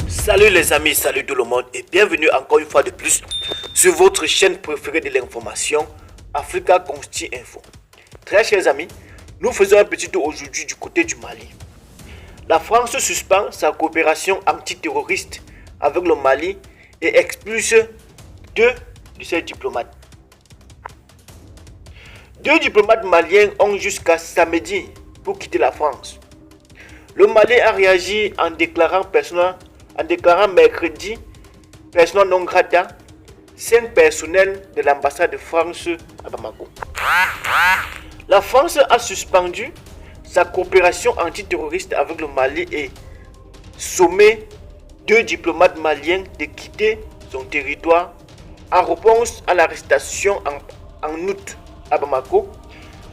Salut les amis, salut tout le monde et bienvenue encore une fois de plus sur votre chaîne préférée de l'information, Africa Consti Info. Très chers amis, nous faisons un petit tour aujourd'hui du côté du Mali. La France suspend sa coopération antiterroriste avec le Mali et expulse deux de ses diplomates. Deux diplomates maliens ont jusqu'à samedi pour quitter la France. Le Mali a réagi en déclarant mercredi persona non grata 5 personnels de l'ambassade de France à Bamako. La France a suspendu sa coopération antiterroriste avec le Mali et sommé deux diplomates maliens de quitter son territoire en réponse à l'arrestation en août à Bamako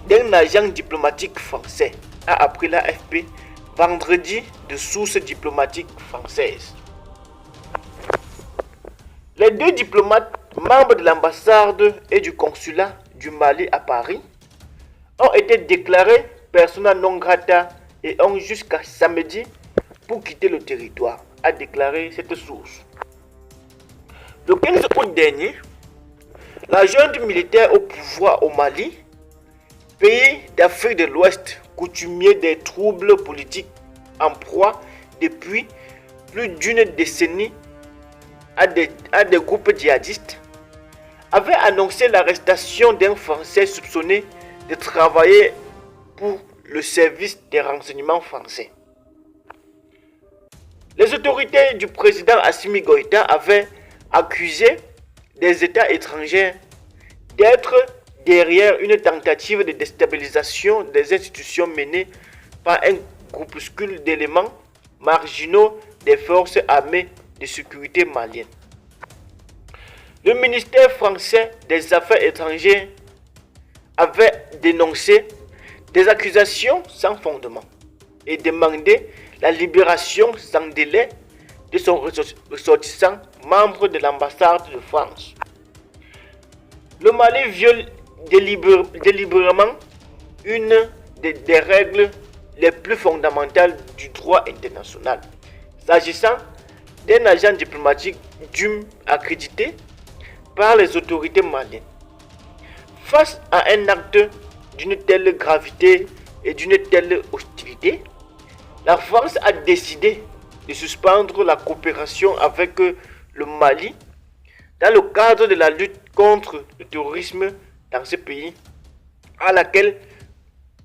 d'un agent diplomatique français, a appris l'AFP vendredi de sources diplomatiques françaises. Les deux diplomates, membres de l'ambassade et du consulat du Mali à Paris, ont été déclarés persona non grata et ont jusqu'à samedi pour quitter le territoire, a déclaré cette source. Le 15 août dernier, la junte militaire au pouvoir au Mali, pays d'Afrique de l'Ouest coutumier des troubles politiques en proie depuis plus d'une décennie à des groupes djihadistes, avait annoncé l'arrestation d'un Français soupçonné de travailler pour le service des renseignements français. Les autorités du président Assimi Goïta avaient accusé des États étrangers d'être derrière une tentative de déstabilisation des institutions menée par un groupuscule d'éléments marginaux des forces armées de sécurité maliennes. Le ministère français des Affaires étrangères avait dénoncé des accusations sans fondement et demandé la libération sans délai de son ressortissant membre de l'ambassade de France. Le Mali viole délibérément une des règles les plus fondamentales du droit international, s'agissant d'un agent diplomatique dûment accrédité par les autorités maliennes. Face à un acte d'une telle gravité et d'une telle hostilité, la France a décidé de suspendre la coopération avec le Mali dans le cadre de la lutte contre le terrorisme dans ce pays, à laquelle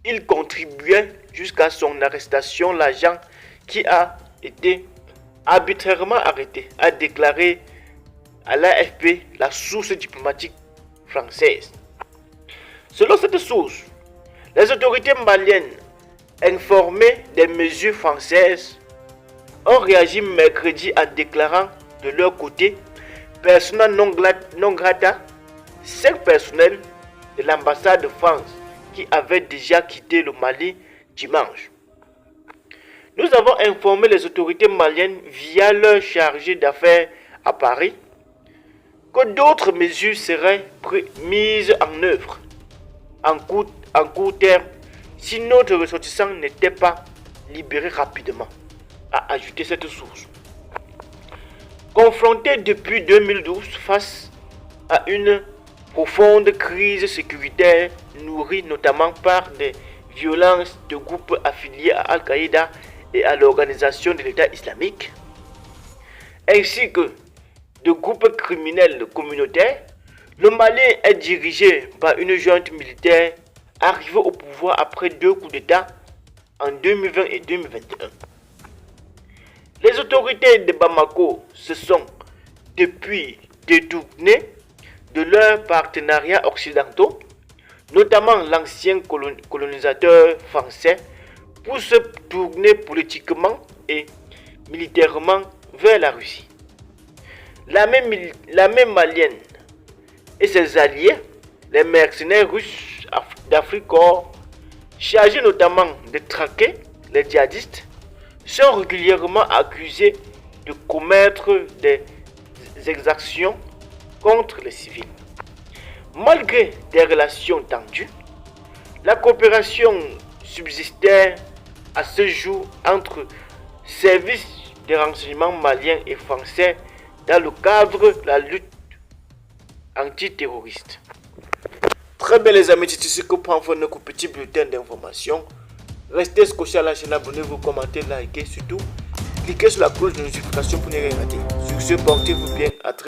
il contribuait jusqu'à son arrestation. L'agent qui a été arbitrairement arrêté, a déclaré à l'AFP la source diplomatique française. Selon cette source, les autorités maliennes informées des mesures françaises ont réagi mercredi en déclarant de leur côté persona non grata 5 personnels de l'ambassade de France qui avaient déjà quitté le Mali dimanche. Nous avons informé les autorités maliennes via leur chargé d'affaires à Paris que d'autres mesures seraient mises en œuvre en court terme si notre ressortissant n'était pas libéré rapidement, a ajouté cette source. Confronté depuis 2012 face à une profonde crise sécuritaire nourrie notamment par des violences de groupes affiliés à Al-Qaïda et à l'organisation de l'État islamique, ainsi que de groupes criminels communautaires, le Mali est dirigé par une junte militaire arrivée au pouvoir après 2 coups d'État en 2020 et 2021. Les autorités de Bamako se sont depuis détournées de leurs partenariats occidentaux, notamment l'ancien colonisateur français, pour se tourner politiquement et militairement vers la Russie. L'armée malienne et ses alliés, les mercenaires russes d'Afrique Corps, chargés notamment de traquer les djihadistes, sont régulièrement accusés de commettre des exactions contre les civils. Malgré des relations tendues, la coopération subsistait à ce jour entre services des renseignements maliens et français dans le cadre de la lutte antiterroriste. Très bien les amis, c'est ce que prend notre petit bulletin d'information. Restez scotchés à la chaîne, abonnez-vous, commentez, likez, surtout cliquez sur la cloche de notification pour ne rien rater. Sur ce, portez-vous bien, à très